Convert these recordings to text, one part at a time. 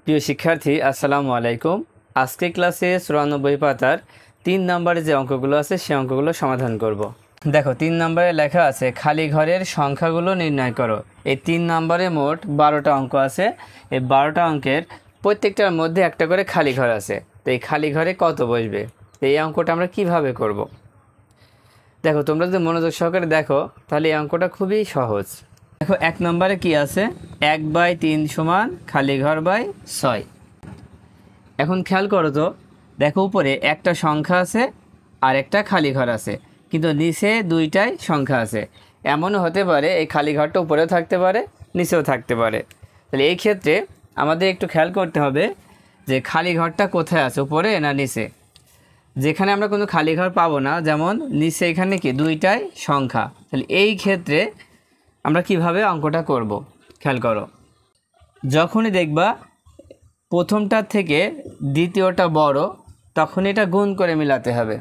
প্রিয় শিক্ষার্থী, আসসালামু আলাইকুম। আজকে ক্লাসে 94 পাতার 3 নম্বরে যে অঙ্কগুলো আছে সেই অঙ্কগুলো সমাধান করব। দেখো, 3 নম্বরে লেখা আছে খালি ঘরের সংখ্যাগুলো নির্ণয় করো। এই 3 নম্বরে মোট 12টা অঙ্ক আছে। এই 12টা অঙ্কের প্রত্যেকটার মধ্যে একটা করে খালি ঘর আছে। তো এই খালি ঘরে কত বসবে, তো এই অঙ্কটা আমরা কিভাবে করব। দেখো, তোমরা যদি মনোযোগ সহকারে দেখো তাহলে এই অঙ্কটা খুবই সহজ। দেখো, 1 নম্বরে কি আছে, 1/3 সমান খালি ঘর বাই 6। এখন খেয়াল করো তো, দেখো উপরে একটা সংখ্যা আছে আর একটা খালি ঘর আছে, কিন্তু নিচে দুইটাই সংখ্যা আছে। এমনও হতে পারে এই খালি ঘরটা উপরেও থাকতে পারে, নিচেও থাকতে পারে। তাহলে এই ক্ষেত্রে আমাদের একটু খেয়াল করতে হবে যে খালি ঘরটা কোথায় আছে, উপরে না নিচে। যেখানে আমরা কোনো খালি ঘর পাবো না, যেমন নিচে এখানে কি দুইটাই সংখ্যা, তাহলে এই ক্ষেত্রে আমরা কিভাবে অঙ্কটা করব খেয়াল করো। যখনই দেখবা প্রথমটার থেকে দ্বিতীয়টা বড়, তখন এটা গুণ করে মেলাতে হবে।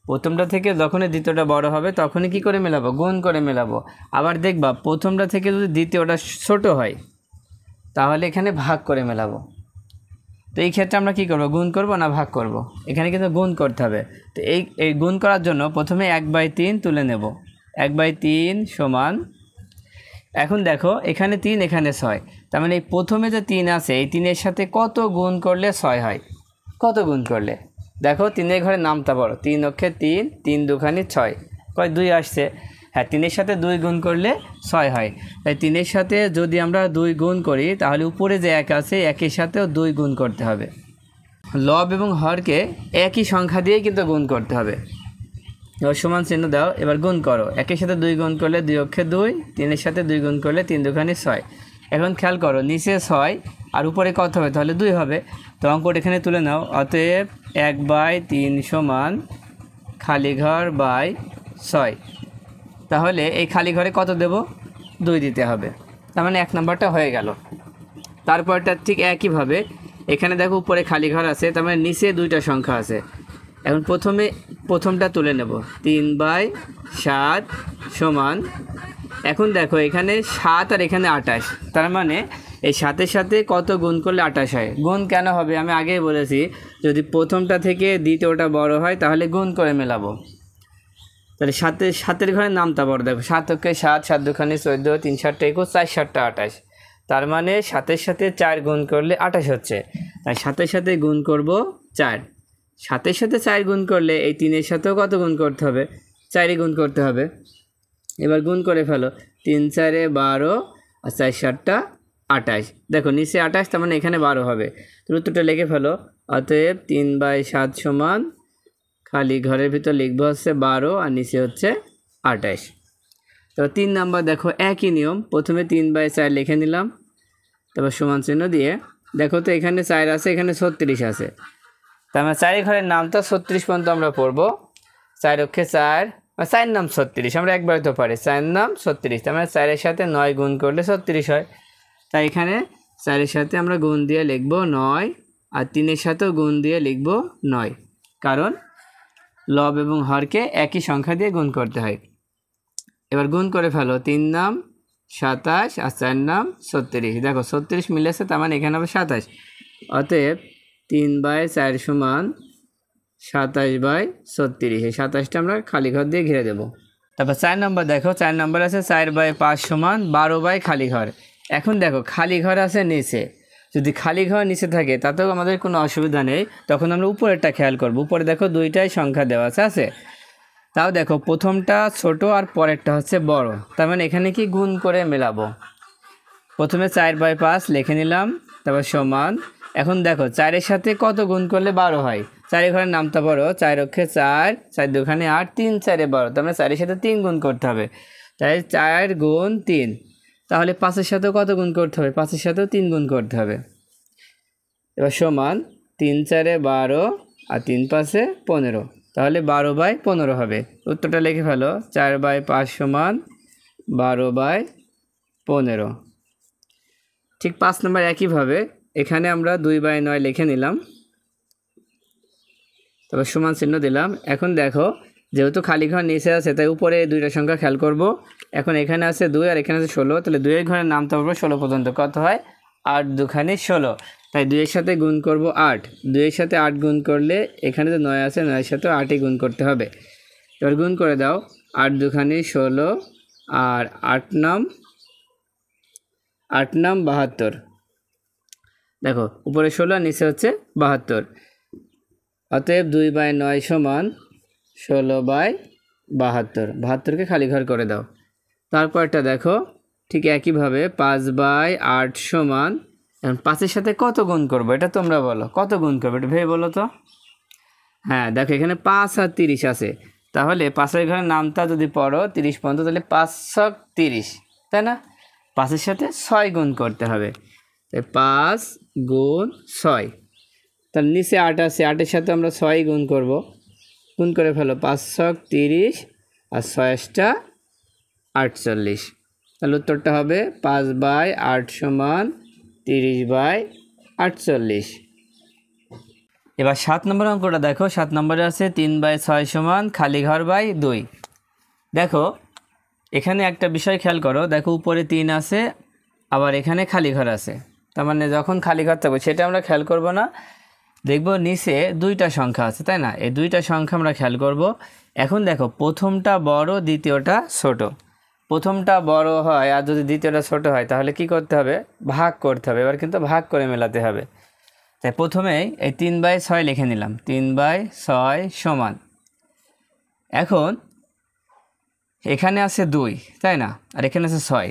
প্রথমটা থেকে যখনই দ্বিতীয়টা বড় হবে তখনই কি করে মেলাবো, গুণ করে মেলাবো। আবার দেখবা প্রথমটা থেকে যদি দ্বিতীয়টা ছোট হয় তাহলে এখানে ভাগ করে মেলাবো। তো এই ক্ষেত্রে আমরা কি করব, গুণ করব না ভাগ করব? এখানে কিন্তু গুণ করতে হবে। তো এই গুণ করার জন্য প্রথমে 1/3 তুলে নেব। 1/3 সমান, এখন দেখো এখানে 3 এখানে 6, তার মানে এই প্রথমে যে 3 আছে এই 3-এর সাথে কত গুণ করলে 6 হয়, কত গুণ করলে। দেখো 3-এর ঘরে নামতা বড়, 3 অক্ষে 3, 3 দুখানি 6, কয় 2 আসছে। হ্যাঁ, 3-এর সাথে 2 গুণ করলে 6 হয়। তাই 3-এর সাথে যদি আমরা 2 গুণ করি তাহলে উপরে যে 1 আছে 1-এর সাথেও 2 গুণ করতে হবে। লব এবং হরকে একই সংখ্যা দিয়ে কিন্তু গুণ করতে হবে। এবার সমান চিহ্ন দাও, এবার গুণ করো। 1-এর সাথে 2 গুণ করলে 2 অক্ষে 2, 3-এর সাথে 2 গুণ করলে 3 দুখানি 6। এখন খেয়াল করো, নিচে 6 আর উপরে কত হবে, তাহলে 2 হবে। তো অঙ্কটা এখানে তুলে নাও। অতএব 1/3 সমান খালি ঘর বাই 6। তাহলে এই খালি ঘরে কত দেব, 2 দিতে হবে। তার মানে 1 নম্বরটা হয়ে গেল। তারপরটা ঠিক একইভাবে এখানে দেখো উপরে খালি ঘর আছে, তার মানে নিচে দুইটা সংখ্যা আছে। এখন প্রথমটা তুলে নেব, 3/7 সমান, এখন দেখো এখানে 7 আর এখানে 28, তার মানে এই 7-এর সাথে কত গুণ করলে 28 হয়। গুণ কেন হবে আমি আগেই বলেছি, যদি প্রথমটা থেকে দ্বিতীয়টা বড় হয় তাহলে গুণ করে মেলাবো। তাহলে 7-এর ঘরে নামতা বড়, দেখো 7 অক্ষে 7, 7 দুখানি 14, 3 7 21, 4 7 28, তার মানে 7-এর সাথে 4 গুণ করলে 28 হচ্ছে। তাই 7-এর সাথে গুণ করব 4। 7-এর সাথে 4 গুণ করলে এই 3-এর সাথেও কত গুণ করতে হবে, 4ই গুণ করতে হবে। এবার গুণ করে ফেলো, 3 4 12 আর 4 7 28। দেখো নিচে 28, তার মানে এখানে 12 হবে। তুমি উত্তরটা লিখে ফেলো। অতএব 3/7 সমান খালি ঘরের ভিতর লিখবো হচ্ছে 12 আর নিচে হচ্ছে 28। তো 3 নাম্বার দেখো একই নিয়ম, প্রথমে 3/4 লিখে নিলাম, তারপর সমান চিহ্ন দিয়ে দেখো তো এখানে 4 আছে, এখানে 36 আছে, তার মানে 4 ঘরের নামটা 36 পর্যন্ত আমরা পড়বো। 4 অক্ষে 4, 4 নাম 36, আমরা একবারে তো পারি 4 নাম 36, তার মানে 4-এর সাথে 9 গুণ করলে 36 হয়। তাই এখানে 4-এর সাথে আমরা গুণ দিয়ে লিখবো 9, আর 3-এর সাথেও গুণ দিয়ে লিখবো 9, কারণ লব এবং হরকে একই সংখ্যা দিয়ে গুণ করতে হয়। এবার গুণ করে ফেলো, 3 নাম 27 আর 4 নাম 36, দেখো 36 মিলেছে, তার মানে এখানে হবে 27। অতএব 3/4 সমান 27/36, এই 27টা আমরা খালি ঘর দিয়ে ঘিরে দেবো। তারপর 4 নম্বর দেখো, 4 নম্বর আছে 4/5 সমান 12 খালি ঘর। এখন দেখো খালি ঘর আছে নিচে, যদি খালি ঘর নিচে থাকে তাতেও আমাদের কোনো অসুবিধা নেই, তখন আমরা উপরেরটা খেয়াল করব। উপরে দেখো দুইটাই সংখ্যা দেওয়া আছে। তাও দেখো প্রথমটা ছোট আর পরেরটা হচ্ছে বড়, তার মানে এখানে কি গুণ করে মেলাবো। প্রথমে 4/5 লিখে নিলাম, তারপর সমান, এখন দেখো 4-এর সাথে কত গুণ করলে 12 হয়, 4 ঘরের নামটা বড়, 4 অক্ষে 4, 4 দুখানে 8, 3 4 12, তার মানে 4-এর সাথে 3 গুণ করতে হবে। তাই 4 গুণ 3, তাহলে 5-এর সাথেও কত গুণ করতে হবে, 5-এর সাথেও 3 গুণ করতে হবে। এবার সমান 3 4 12 আর 3 5 15, তাহলে 12/15 হবে। উত্তরটা লিখে ফেলো, 4/5 সমান 12/15। ঠিক 5 নম্বর একইভাবে এখানে আমরা 2/9 লিখে নিলাম, তারপর সমান চিহ্ন দিলাম। এখন দেখো যেহেতু খালি ঘর নিচে আছে তাই উপরে দুইটা সংখ্যা খেয়াল করব। এখন এখানে আছে 2 আর এখানে আছে 16, তাহলে 2-এর ঘরের নামটা পড়বো 16 পর্যন্ত, কত হয় 8 দুখানি 16, তাই 2 এর সাথে গুণ করব 8, 2 এর সাথে 8 গুণ করলে এখানে যে 9 আছে 9 এর সাথে 8ই গুণ করতে হবে। এবার গুণ করে দাও, 8 দুখানি 16 আর 8 নাম 72। দেখো উপরে 16 আর নিচে হচ্ছে 72, অতএব 2/9 সমান 16/72, 72কে খালি ঘর করে দাও। তারপরটা দেখো ঠিক একইভাবে 5/8 সমান, এখন 5-এর সাথে কত গুণ করবো এটা তোমরা বলো, কত গুণ করবো এটা ভেবে বলো তো। হ্যাঁ দেখো এখানে 5 আর 30 আছে, তাহলে 5-এর ঘরের নামটা যদি পড়ো 30 পর্যন্ত, তাহলে 5 30, তাই না? 5-এর সাথে 6 গুণ করতে হবে, তাই 5 গুণ 6, তার নিচে 8 আছে, 8-এর সাথে আমরা 6 গুণ করব, গুণ করে ফেলো, 5 30 আর 6টা 48, তাহলে উত্তরটা হবে 5/8 সমান 30/48। এবার 7 নম্বর অঙ্কটা দেখো, 7 নম্বরে আছে 3/6 সমান খালি ঘর বাই 2। দেখো এখানে একটা বিষয় খেয়াল করো, দেখো উপরে 3 আছে, আবার এখানে খালি ঘর আছে, তার মানে যখন খালি ঘর থাকবে সেটা আমরা খেয়াল করব না, দেখব নিচে 2টা সংখ্যা আছে, তাই না? এই 2টা সংখ্যা আমরা খেয়াল করব। এখন দেখো প্রথমটা বড়, দ্বিতীয়টা ছোট। প্রথমটা বড় হয় আর যদি দ্বিতীয়টা ছোট হয় তাহলে কি করতে হবে? ভাগ করতে হবে। এবার কিন্তু ভাগ করে মেলাতে হবে। তাই প্রথমেই এই 3/6 লিখে নিলাম, 3/6 সমান, এখন এখানে আছে 2, তাই না? আর এখানে আছে 6,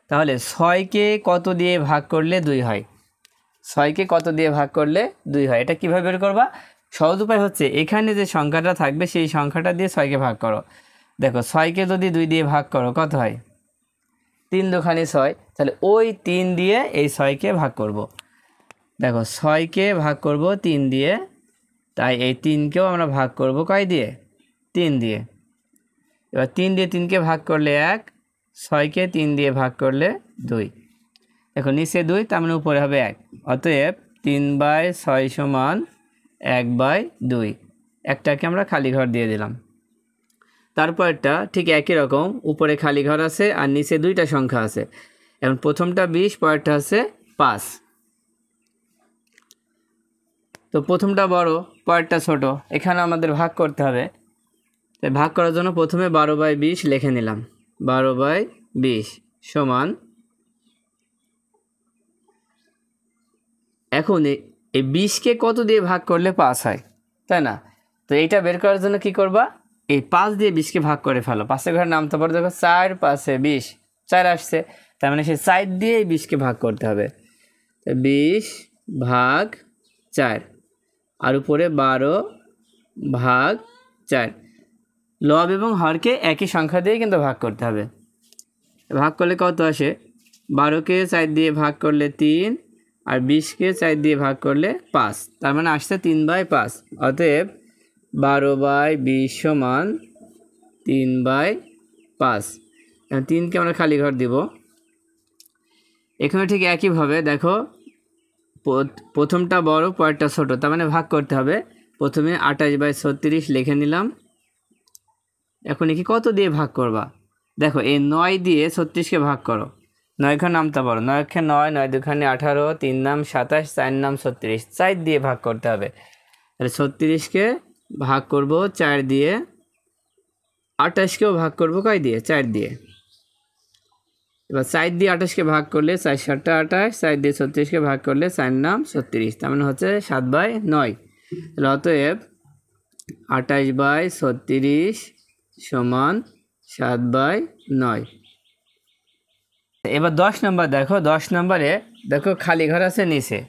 তাহলে 6কে কত দিয়ে ভাগ করলে 2 হয়? 6কে কত দিয়ে ভাগ করলে 2 হয়? এটা কীভাবে বের করবা? সহজ উপায় হচ্ছে এখানে যে সংখ্যাটা থাকবে সেই সংখ্যাটা দিয়ে 6কে ভাগ করো। দেখো 6কে যদি 2 দিয়ে ভাগ করো কত হয়? 3 দুখানি 6, তাহলে ওই 3 দিয়ে এই 6কে ভাগ করব। দেখো 6কে ভাগ করব 3 দিয়ে, তাই এই 3কেও আমরা ভাগ করব কয় দিয়ে? 3 দিয়ে। এবার 3 দিয়ে 3কে ভাগ করলে 1, 6কে 3 দিয়ে ভাগ করলে 2। দেখো নিচে 2, তার মানে উপরে হবে 1, অতএব 3/6 সমান 1/2, একটাকে আমরা খালি ঘর দিয়ে দিলাম। তারপরটা ঠিক একই রকম, উপরে খালি ঘর আছে আর নিচে 2টা সংখ্যা আছে। এখন প্রথমটা 20, পরেরটা আছে 5। তো প্রথমটা বড়, পরেরটা ছোট, এখানে আমাদের ভাগ করতে হবে। তাই ভাগ করার জন্য প্রথমে 12/20 লিখে নিলাম, 12/20 সমান, এখন এই 20কে কত দিয়ে ভাগ করলে 5 হয়, তাই না? তো এইটা বের করার জন্য কি করবা? এই 5 দিয়ে 20কে ভাগ করে ফেলো। 5-এর ঘরে নামতে পারো, দেখো 4 5-এ 20, 4 আসছে, তার মানে সেই 4 দিয়ে এই 20কে ভাগ করতে হবে। 20/4, আর উপরে 12/4। লব এবং হরকে একই সংখ্যা দিয়ে কিন্তু ভাগ করতে হবে। ভাগ করলে কত আসে? 12কে 4 দিয়ে ভাগ করলে 3, আর 20কে 4 দিয়ে ভাগ করলে 5, তার মানে আসছে 3/5। অতএব 12/20 সমান 3/5। 3কে আমরা খালি ঘর দিব। এখানে ঠিক একইভাবে দেখো প্রথমটা বড়, পরেরটা ছোট, তার মানে ভাগ করতে হবে। প্রথমে 28/36 লিখে নিলাম। এখন কি কত দিয়ে ভাগ করবা? দেখো এই 9 দিয়ে 36কে ভাগ করো, 9 ঘর নামতে পারো, 9 × 9, 9 দুখানি 18, 3 নাম 27, 4 নাম 36, 4 দিয়ে ভাগ করতে হবে। তাহলে 36কে ভাগ করব 4 দিয়ে, 28কেও ভাগ করব কয় দিয়ে? 4 দিয়ে। এবার 4 দিয়ে 28কে ভাগ করলে 4 × 7 = 28, 4 দিয়ে 36কে ভাগ করলে 4 নাম 36, তার মানে হচ্ছে 7/9। তাহলে অতএব 28/36 সমান 7/9। এবার 10 নম্বর দেখো, 10 নম্বরে দেখো খালি ঘর আছে নিচে।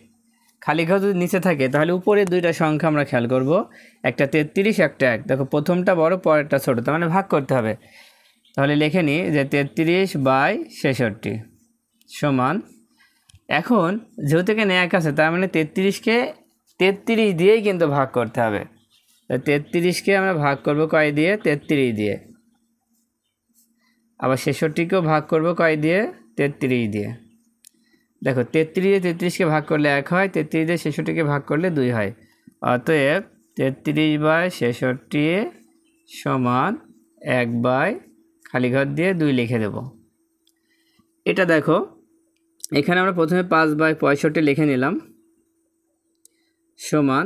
খালি ঘর যদি নিচে থাকে তাহলে উপরে 2টা সংখ্যা আমরা খেয়াল করব, একটা 33, একটা 1। দেখো প্রথমটা বড়, পরেরটা ছোট, তার মানে ভাগ করতে হবে। তাহলে লিখে নিই যে 33/66 সমান, এখন যেহেতু এখানে 1 আছে তার মানে 33কে 33 দিয়েই কিন্তু ভাগ করতে হবে। 33কে আমরা ভাগ করব কয় দিয়ে? 33 দিয়ে। আবার 66কেও ভাগ করব কয় দিয়ে? 33 দিয়ে। দেখো 33 দিয়ে 33কে ভাগ করলে 1 হয়, 33 দিয়ে 66কে ভাগ করলে 2 হয়। অতএব 33/66 সমান 1/ খালি ঘর দিয়ে 2 লিখে দেব। এটা দেখো এখানে আমরা প্রথমে 5/65 লিখে নিলাম সমান,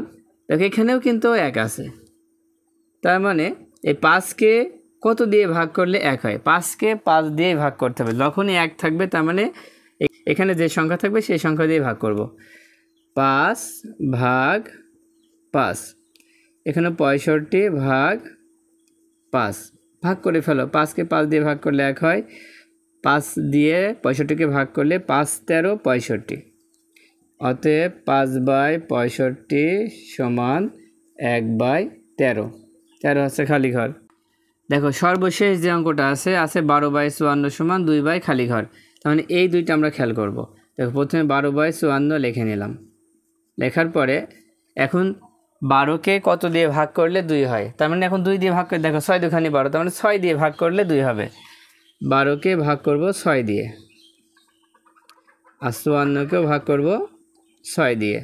দেখো এখানেও কিন্তু 1 আছে, তার মানে এই 5কে কত দিয়ে ভাগ করলে 1 হয়? 5কে 5 দিয়ে ভাগ করতে হবে, যখনই 1 থাকবে তার মানে এখানে যে সংখ্যা থাকবে সেই সংখ্যা দিয়ে ভাগ করব। 5/5, এখানে 65/5 ভাগ করে ফেলো। 5কে 5 দিয়ে ভাগ করলে 1 হয়, 5 দিয়ে 65কে ভাগ করলে 5 13 65, অতএব 5/65 সমান 1/13, 13 হচ্ছে খালি ঘর। দেখো সর্বশেষ যে অঙ্কটা আছে 12/54 সমান 2 খালি ঘর, তার মানে এই দুইটা আমরা খেয়াল করব। দেখো প্রথমে 12/54 লিখে নিলাম, লেখার পরে এখন 12কে কত দিয়ে ভাগ করলে 2 হয়? তার মানে এখন 2 দিয়ে ভাগ করে দেখো 6 দুখানি 12, তার মানে 6 দিয়ে ভাগ করলে 2 হবে। 12কে ভাগ করব 6 দিয়ে, আর 54কেও ভাগ করব 6 দিয়ে।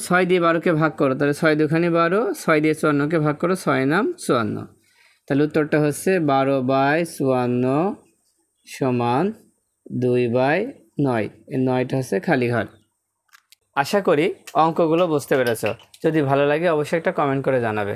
6 দিয়ে 12কে ভাগ করো, তাহলে 6 দুখানি 12, 6 দিয়ে 54কে ভাগ করো, 6 নাম 54, তাহলে উত্তরটা হচ্ছে 12/54 সমান 2/9, এই 9টা হচ্ছে খালি ঘর। আশা করি অঙ্কগুলো বুঝতে পেরেছ। যদি ভালো লাগে অবশ্যই একটা কমেন্ট করে জানাবে।